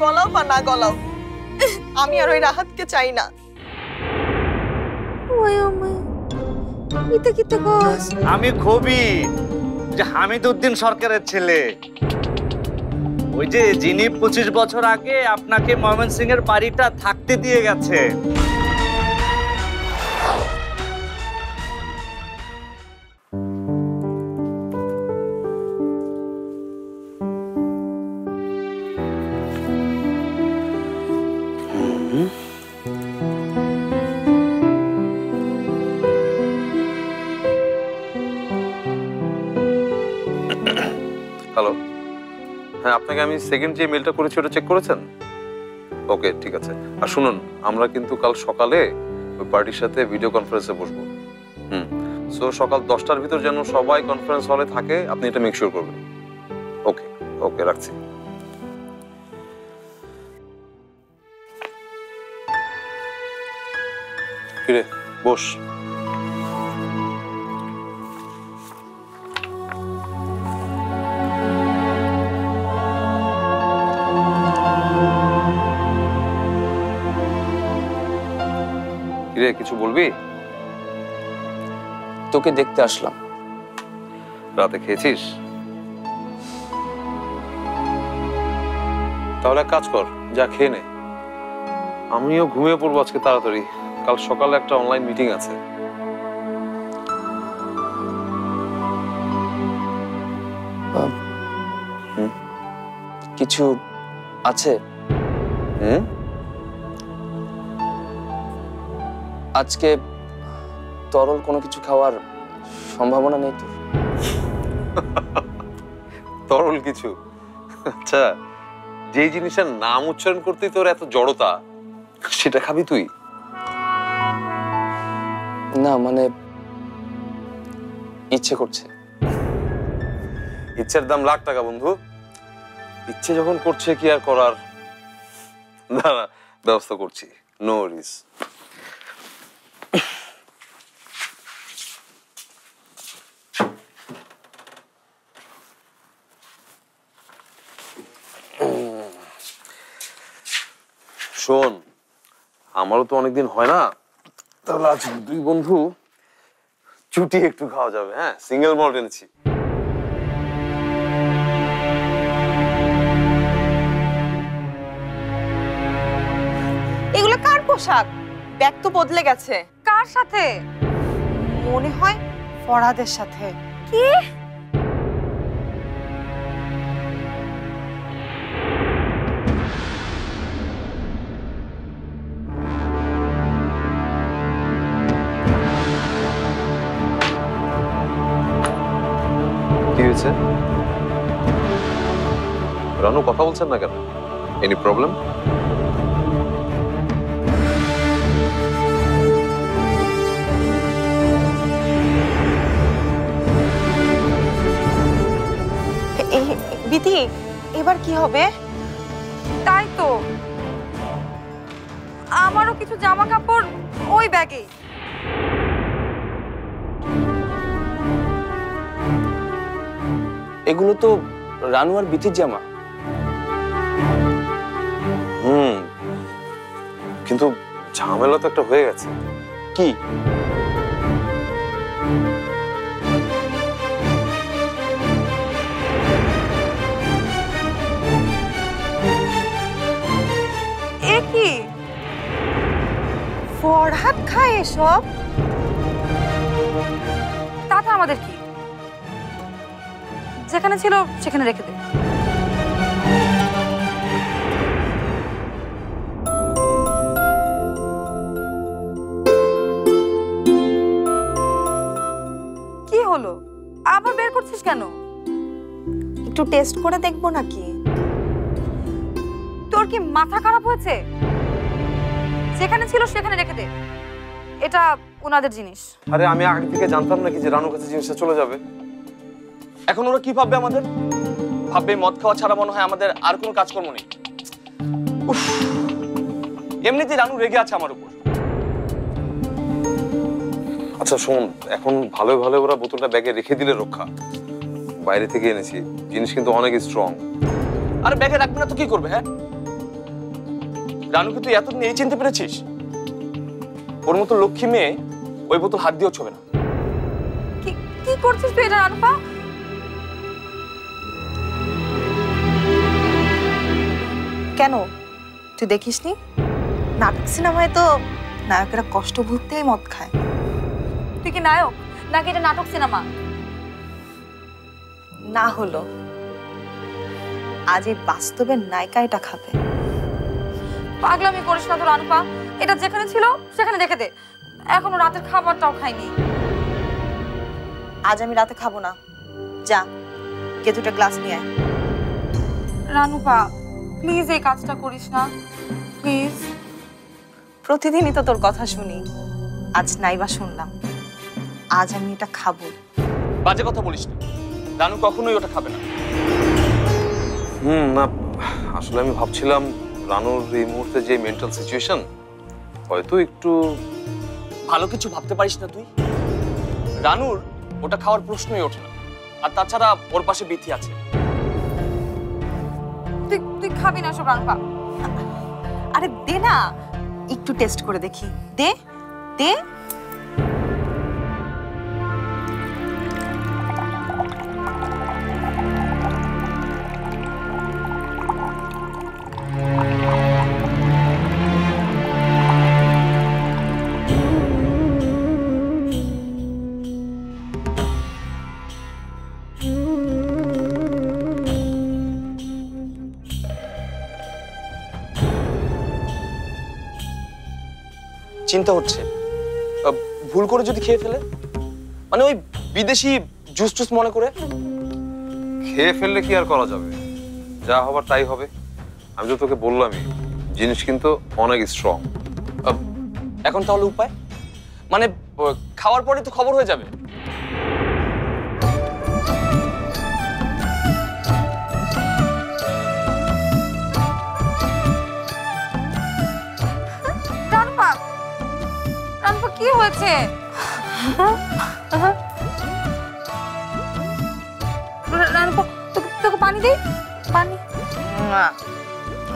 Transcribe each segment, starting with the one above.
গলাও বা না গলাও, আমি আর ওই রাহাতকে চাই না। আমি কবি যে হামিদউদ্দিন সরকারের ছেলে, ওই যে যিনি 25 বছর আগে আপনাকে ময়মনসিং এর বাড়িটা থাকতে দিয়ে গেছে। হ্যালো, হ্যাঁ আপনাকে আমি সেকেন্ড যে মেলটা করেছি ওটা চেক করেছেন? ওকে ঠিক আছে। আর শুনুন, আমরা কিন্তু কাল সকালে ওই পার্টির সাথে ভিডিও কনফারেন্সে বসবো। সো সকাল 10টার ভিতর যেন সবাই কনফারেন্স হলে থাকে, আপনি এটা মেক শিওর করবেন। ওকে ওকে, রাখছি। কিরে বস। কিরে কিছু বলবি? তোকে দেখতে আসলাম। রাতে খেয়েছিস? তাহলে এক কাজ কর, যা খেয়ে নে। আমিও ঘুমিয়ে পড়বো আজকে তাড়াতাড়ি, কাল সকালে একটা অনলাইন মিটিং আছে। কিছু আছে? আজকে তরল কোনো কিছু খাওয়ার সম্ভাবনা নেই তোর? তরল কিছু? আচ্ছা, যেই জিনিসের নাম উচ্চারণ করতেই তোর এত জড়তা, সেটা খাবি তুই? না মানে ইচ্ছে করছে। ইচ্ছের দাম লাখ টাকা বন্ধু। ইচ্ছে যখন করছে কি আর করার। না না, ব্যবস্থা করছি, নো ওয়ারিস। শোন, আমারও তো অনেকদিন হয় না, তাহলে আজ দুই বন্ধু চুটি একটু খাওয়া যাবে। হ্যাঁ, সিঙ্গেল মল্ট এনেছি। এগুলো কার পোশাক? ব্যাগ তো বদলে গেছে। কার সাথে? মনে হয় ফরহাদের সাথে। কি? কি হয়েছে? রানু কথা বলছেন না কেন? Any problem? বিধি, এবার কি হবে? তাই তো, আমারও কিছু জামা কাপড় ওই ব্যাগে। এগুলো তো রানু আর বিথির জামা। কিন্তু ঝামেলা তো একটা হয়ে গেছে। কি? এ কি? ফরহাদ খায় এসব? তাতে আমাদের কি? যেখানে ছিল সেখানে রেখে দে। কি হলো, আবার বের করছিস কেন? একটু টেস্ট করে দেখবো নাকি? তোর কি মাথা খারাপ হয়েছে? যেখানে ছিল সেখানে রেখে দে, এটা ওনাদের জিনিস। আরে আমি আগে থেকে জানতাম নাকি যে রানুর কাছে জিনিসটা চলে যাবে। এখন ওরা কি ভাববে আমাদের? ভাববে মদ খাওয়া ছাড়া মনে হয় আমাদের আর কোনো কাজকর্ম নেই। এমনিতেই রানু রেগে আছে আমার উপর। আচ্ছা শোন, এখন ভালো ভালো ওরা বোতলটা ব্যাগে রেখে দিলে রক্ষা। বাইরে থেকে এনেছি, জিনিস কিন্তু অনেক স্ট্রং। আরে ব্যাগে রাখবে না তো কি করবে? হ্যাঁ, রানুকে তুই এতদিন এই চিনতে পেরেছিস? ওর মতো লক্ষ্মী মেয়ে ওই বোতল হাত দিয়েও ছবে না। কি কি করছিস তুই এটা রানুপা? কেন তুই দেখিসনি নাটক সিনেমায় তো নায়কেরা কষ্ট ভুগতেই মদ খায়। তুই কি নায়ক নাকি এটা নাটক সিনেমা? না হলো আজ এই বাস্তবের নায়িকা এটা খাবে। পাগলামি করিস না তো রানুপা, এটা যেখানে ছিল সেখানে রেখে দে। এখনো রাতের খাবারটাও খাইনি। আজ আমি রাতে খাবো না, যা কে দুটো গ্লাস নিয়ে আয়। রানুপা প্লিজ এই কাজটা করিস না প্লিজ। প্রতিদিনই তো তোর কথা শুনি, আজ নাইবা শুনলাম, আজ আমি এটা খাবো। বাজে কথা বলিস না, রানু কখনোই ওটা খাবে না। না আসলে আমি ভাবছিলাম রানুর এই মুহূর্তে যে মেন্টাল সিচুয়েশন হয়তো একটু। ভালো কিছু ভাবতে পারিস না তুই? রানুর ওটা খাওয়ার প্রশ্নই ওঠে না। আর তাছাড়া ওর পাশে বিথি আছে। তুই তুই খাবি না সব রানুপা। আরে দে না, একটু টেস্ট করে দেখি, দে দে। চিন্তা হচ্ছে ভুল করে যদি খেয়ে ফেলে, মানে ওই বিদেশি জুস টুস মনে করে। খেয়ে ফেললে কি আর করা যাবে, যা হবার তাই হবে। আমি তো তোকে বললামই জিনিস কিন্তু অনেক স্ট্রং। এখন তাহলে উপায়? মানে খাওয়ার পরে তো খবর হয়ে যাবে। রানুপা রানুপা কি হয়েছে? রানুপা তোকে পানি দে, পানি। না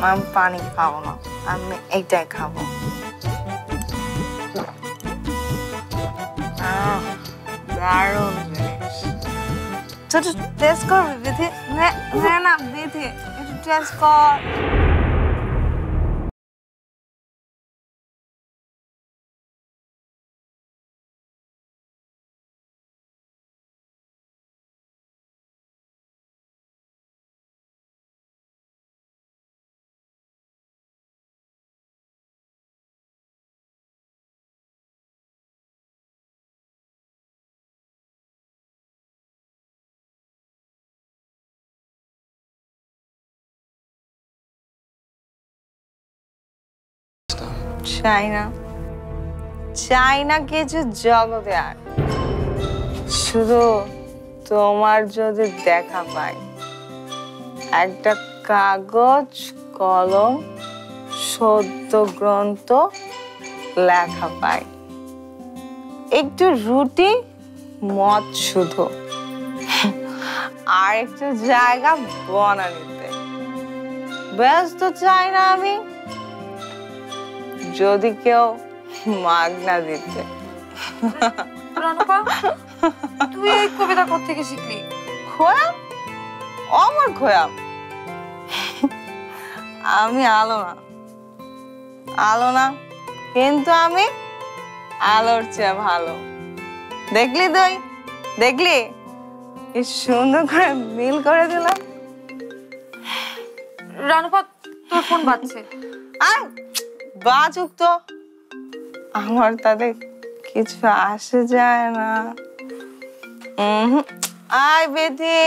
আমি পানি খাবো না, আমি এইটাই খাবো। দারুণ জিনিস। একটু টেস্ট করবি বিধি? না বিধি একটু টেস্ট কর। চাই না কিছু জগতে, আর শুধু তোমার যদি দেখা পাই, একটা কাগজ কলম সদ্য গ্রন্থ লেখা পাই, একটু রুটি মদ শুধু, আর একটু জায়গা বনানিতে। ব্যস্ত চাই না আমি, যদি কেউ মাগনা দিতে। রানুপা তুই এই কবিতা কোত্থেকে শিখলি? খোয়াম, অমর খোয়াম। আমি আলো না কিন্তু আমি আলোর চেয়ে ভালো। দেখলি তুই, দেখলি কি সুন্দর করে মিল করে দিলাম। রানুপা তোর ফোন বাজছে। আর বাজুক তো, আমার তাতে কিছু আসে যায় না। আয় বেদি,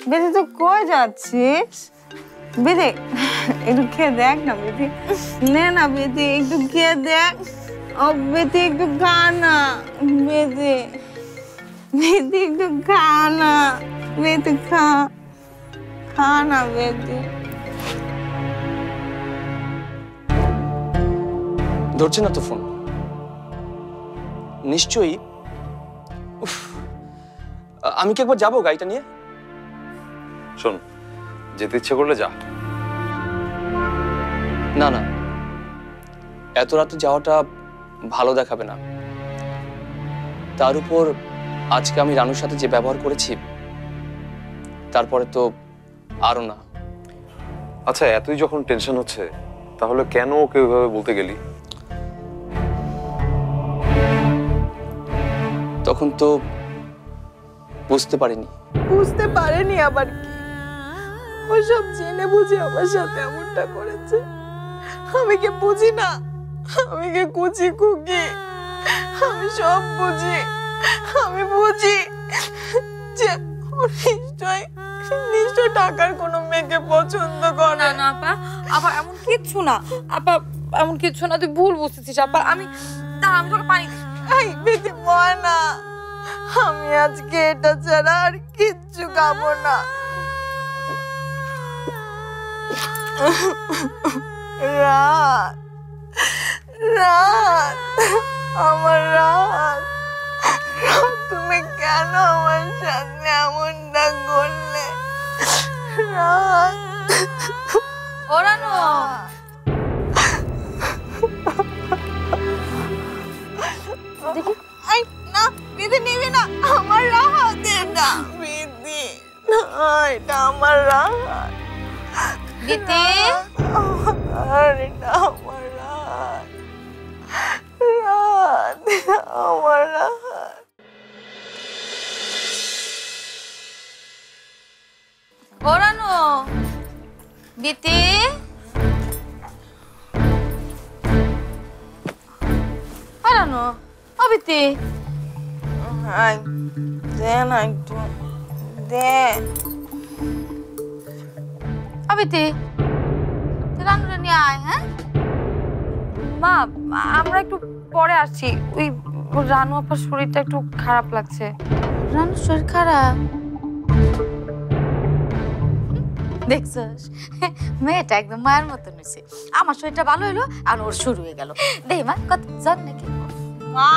বেদি তুই কই যাচ্ছিস? বেদি একটু খেয়ে দেখ না বেদি, নে না বেদি একটু খেয়ে দেখ। ও বেদি একটু খা না, বেদি বেদি একটু খা না, বেদি খা না বেদি। ধরছে না তো ফোন নিশ্চয়ই। আমি কি একবার যাবো গাড়িটা নিয়ে? শোন, যেতে ইচ্ছে করলে যা। না না এত রাতে যাওয়াটা ভালো দেখাবে না। তার উপর আজকে আমি রানুর সাথে যে ব্যবহার করেছি, তারপরে তো আরো না। আচ্ছা, এতই যখন টেনশন হচ্ছে তাহলে কেন ওকে ওইভাবে বলতে গেলি? তখন তো বুঝতে পারিনি। বুঝতে পারেনি আবার কি? ও সব জেনে বুঝে আমার সাথে এমনটা করেছে। আমি কি বুঝি না? আমি কি কুচি কুকি? আমি সব বুঝি। আমি বুঝি যে ও নিশ্চয় টাকার কোনো মেয়েকে পছন্দ করে না না আপা, আপা এমন কিচ্ছু না। আপা এমন কিচ্ছু না, তুই ভুল বুঝতেছিস আপা। আমি তোকে পানি দিই। এই বেটি ময়না, আমি আজকে এটা ছাড়া আর কিচ্ছু খাবো না। রাত রাত আমার রাত, তুমি কেন আমার সাথে এমনটা করলে? রাত ওরানো দেখি। আই না, বিধি নিবি না, আমার রাত এটা। বিধি না, এটা আমার রাত। গীতি আর এটা আমার রাত। রাত আমার রাত। ওরানো গীতি ওরানো ও গীতি আই দে না একটু দে। ও গীতি তুই রান্না নিয়ে আয়। হ্যাঁ মা, আমরা একটু পরে আসছি। ওই রানু আপার শরীরটা একটু খারাপ লাগছে। রানুর শরীর খারাপ দেখছস? মেয়েটা একদম মায়ের মতন হয়েছে। আমার শরীরটা ভালো হইলো আর ওর শুরু হয়ে গেল। দেখ মা কত জন নাকি। মা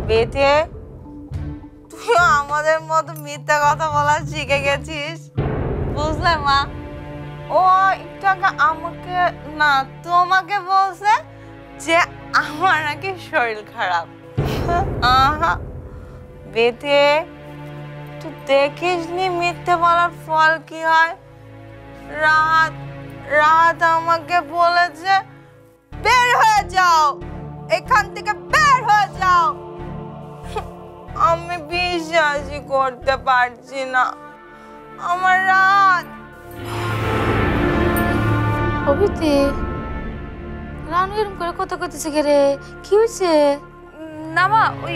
বেটে, তুই আমাদের মতো মিথ্যা কথা বলা শিখে গেছিস, বুঝলে মা? ও একটু আগে আমাকে না তোমাকে বলছে যে আমার নাকি শরীর খারাপ। আহা বেটে, তুই দেখিসনি মিথ্যে বলার ফল কি হয়? রাত রাত আমাকে বলেছে বের হয়ে যাও, এখান থেকে বের হয়ে যাও। আমি বিশ্বাসই করতে পারছি না। আমার রাত। অভিতে রানু এরকম করে কথা কইতেছে কে রে? কি হয়েছে? না মা, ওই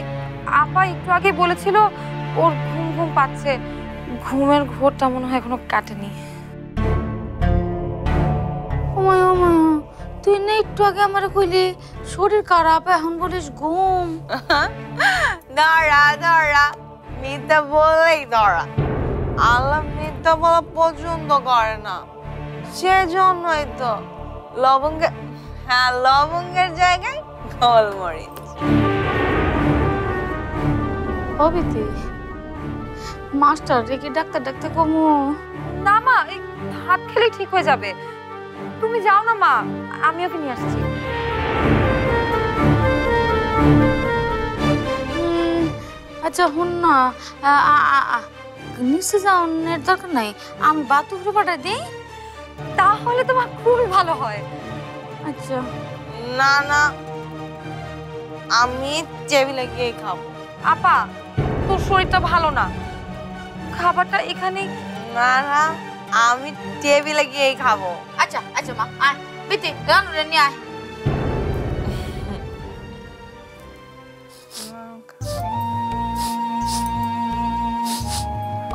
আপা একটু আগে বলেছিল ওর ঘুম ঘুম পাচ্ছে। ঘুমের ঘোরটা মনে হয় এখনো কাটেনি। ওমায় ওমায়, তুই না একটু আগে আমার কইলি শরীর খারাপ, এখন বলিস ঘুম। ধরা ধরা মিথ্যা বললেই ধরা। আল্লাহ মিথ্যা বলা পছন্দ করে না, সেজন্যই তো লবঙ্গের জায়গায় গোলমরিচ। অবিতে মাস্টার রেখে ডাক্তার ডাক্তার কমু না মা, এই ভাত খেলেই ঠিক হয়ে যাবে। তুমি যাও না মা, আমি ওকে নিয়ে আসছি। আচ্ছা হুন না, নিচে যাওয়ার দরকার নাই, আমি বাথরুমে পাঠাই দিই, তাহলে তোমার খুবই ভালো হয়। আচ্ছা না না, আমি টেবিলে গিয়ে খাবো। আপা তোর শরীরটা ভালো না, খাবারটা এখানে। না না, আমি টেবিলে গিয়ে খাবো। আচ্ছা আচ্ছা মা, আয় বিতি রানু রে নিয়ে আয়।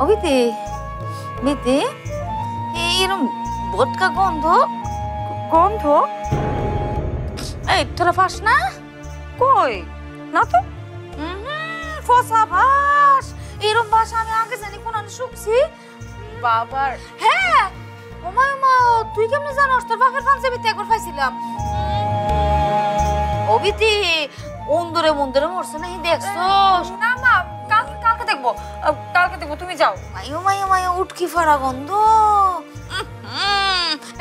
ও বিতি বিতি, এরকম বোটকা গন্ধ গন্ধ। এই তোরা ফাস না? কই না তো। ফসা ভাস, এরকম ভাস আমি আগে জানি কোন শুকছি বাবার। হ্যাঁ ওমা ওমা, তুই কেমনে জানোস? তোর বাপের পাঞ্জাবিতে একবার পাইছিলাম। অবিতি অন্দরে মন্দরে মরছে নাকি দেখছস? না মা, কালকে দেখবো, কালকে দেখবো, তুমি যাও। মাইও মাইও মাইও, উটকি ফাড়া গন্ধ।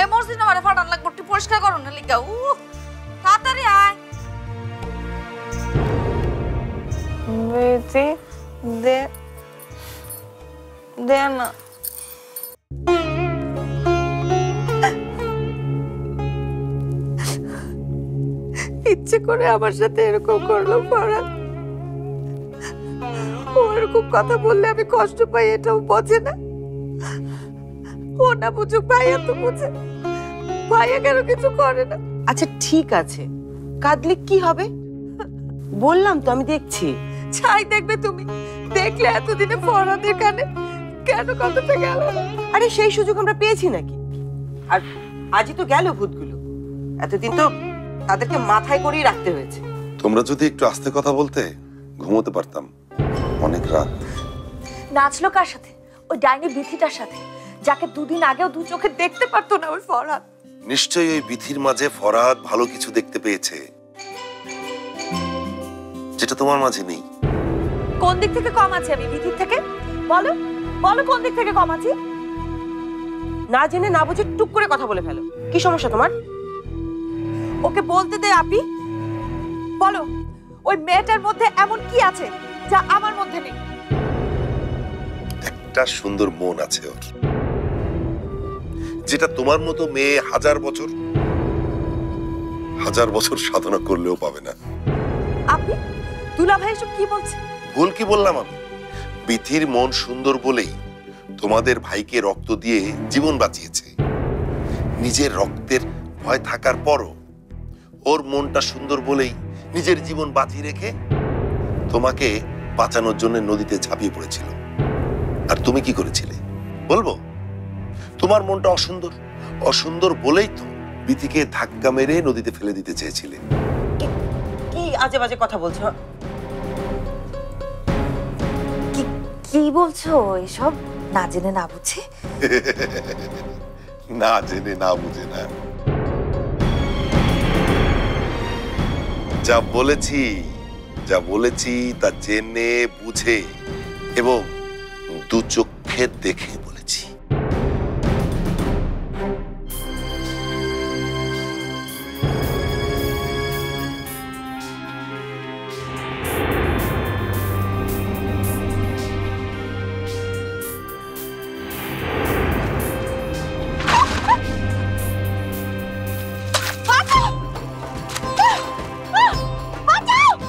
এই মসজিদ না মানে ফাটান লাগবে, একটু পরিষ্কার করো না লিখা। তাড়াতাড়ি আয়। বেটি দে দে না। ইচ্ছে করে আমার সাথে এরকম করলো ফরহাদ। ও এরকম কথা বললে আমি কষ্ট পাই, এটাও বোঝে না। ও না বুঝুক, ভাইয়া তো বুঝে। ভাইয়া কেন কিছু করে না? আচ্ছা ঠিক আছে, কাঁদলে কি হবে? বললাম তো আমি দেখছি। ছাই দেখবে তুমি, দেখলে এতদিনে ফরহাদের কানে কেন কথাটা গেল না? আরে সেই সুযোগ আমরা পেয়েছি নাকি? আর আজই তো গেল ভূতগুলো, এতদিন তো তাদেরকে মাথায় করেই রাখতে হয়েছে। তোমরা যদি একটু আস্তে কথা বলতে ঘুমোতে পারতাম। অনেক রাত। নাচলো কার সাথে? ওই ডাইনি বিথিটার সাথে, যাকে দুদিন আগেও দু চোখে দেখতে পারতো না ওই ফরহাদ। নিশ্চয়ই ওই বিথির মাঝে ফরহাদ ভালো কিছু দেখতে পেয়েছে, যেটা তোমার মাঝে নেই। কোন দিক থেকে কম আছে আমি বিথির থেকে? বলো বলো, কোন দিক থেকে কম আছি? না জেনে না বুঝে টুক করে কথা বলে ফেলো। কি সমস্যা তোমার? ওকে বলতে দে আপি। বলো, ওই মেয়েটার মধ্যে এমন কি আছে যা আমার মধ্যে নেই? একটা সুন্দর মন আছে ওর, যেটা তোমার মতো মেয়ে হাজার বছর সাধনা করলেও পাবে না। আপনি দুলা ভাই এসব কি বলছে? ভুল কি বললাম আমি? বিথির মন সুন্দর বলেই তোমাদের ভাইকে রক্ত দিয়ে জীবন বাঁচিয়েছে। নিজের রক্তের ভয় থাকার পরও ওর মনটা সুন্দর বলেই নিজের জীবন বাঁচিয়ে রেখে তোমাকে বাঁচানোর জন্য নদীতে ঝাঁপিয়ে পড়েছিল। আর তুমি কি করেছিলে বলবো? তোমার মনটা অসুন্দর বলেই তো বিথিকে ধাক্কা মেরে নদীতে ফেলে দিতে চেয়েছিলে। কি আজে বাজে কথা বলছো? কি বলছো এসব? না জেনে না বুঝে? না জেনে না বুঝে না, যা বলেছি তা জেনে বুঝে এবং দু চোখে দেখে বলেছি।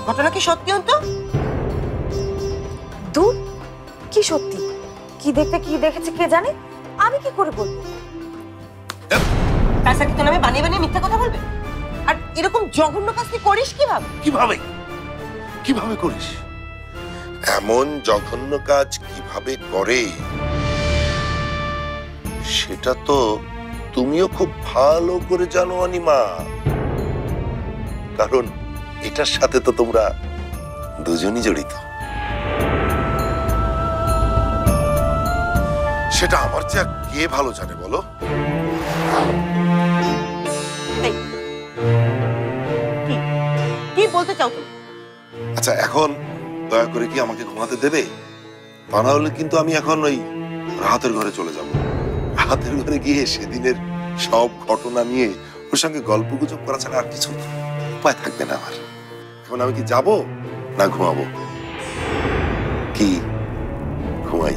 ঘটনা কি সত্যি হতো? দূর, কি সত্যি? কি দেখতে কি দেখেছে কে জানে? আমি কি করে বলবো? তাছাড়া কি তোর নামে বানিয়ে বানিয়ে মিথ্যা কথা বলবে? আর এরকম জঘন্য কাজ তুই করিস কিভাবে? কিভাবে করিস? এমন জঘন্য কাজ কিভাবে করে সেটা তো তুমিও খুব ভালো করে জানো অনিমা, কারণ এটার সাথে তো তোমরা দুজনই জড়িত। সেটা আমার চেয়ে কে ভালো জানে বলো? কি বলতে চাও তুমি? আচ্ছা এখন দয়া করে কি আমাকে ঘুমাতে দেবে? তা না হলে কিন্তু আমি এখন ওই রাহাতের ঘরে চলে যাব। রাহাতের ঘরে গিয়ে সেদিনের সব ঘটনা নিয়ে ওর সঙ্গে গল্প গুজব করা ছাড়া আর কিছু উপায় থাকবে না আমার। এখন আমি কি যাব না ঘুমাবো? কি ঘুমাই?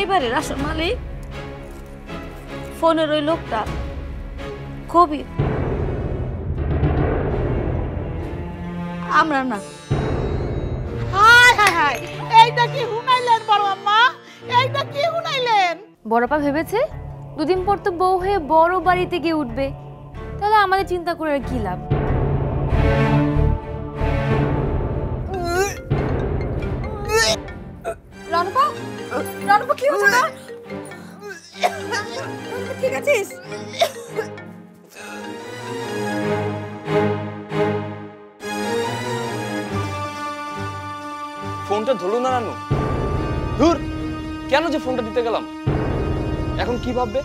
এবারে রাসন মালিক ফোনের ওই লোকটা কবির, আমরা না। হায় হায় হায়, এইটা কি হুনাইলেন বড় আম্মা? এইটা কি হুনাইলেন? বড়পা ভেবেছে দুদিন পর তো বউ হয়ে বড় বাড়িতে গিয়ে উঠবে, তাহলে আমাদের চিন্তা করে আর কি লাভ? রণপা, রণপা কি হচ্ছে না? ঠিক আছিস? ফোনটা ধরলো না রানু। ধুর, কেন যে ফোনটা দিতে গেলাম, এখন কি ভাববে?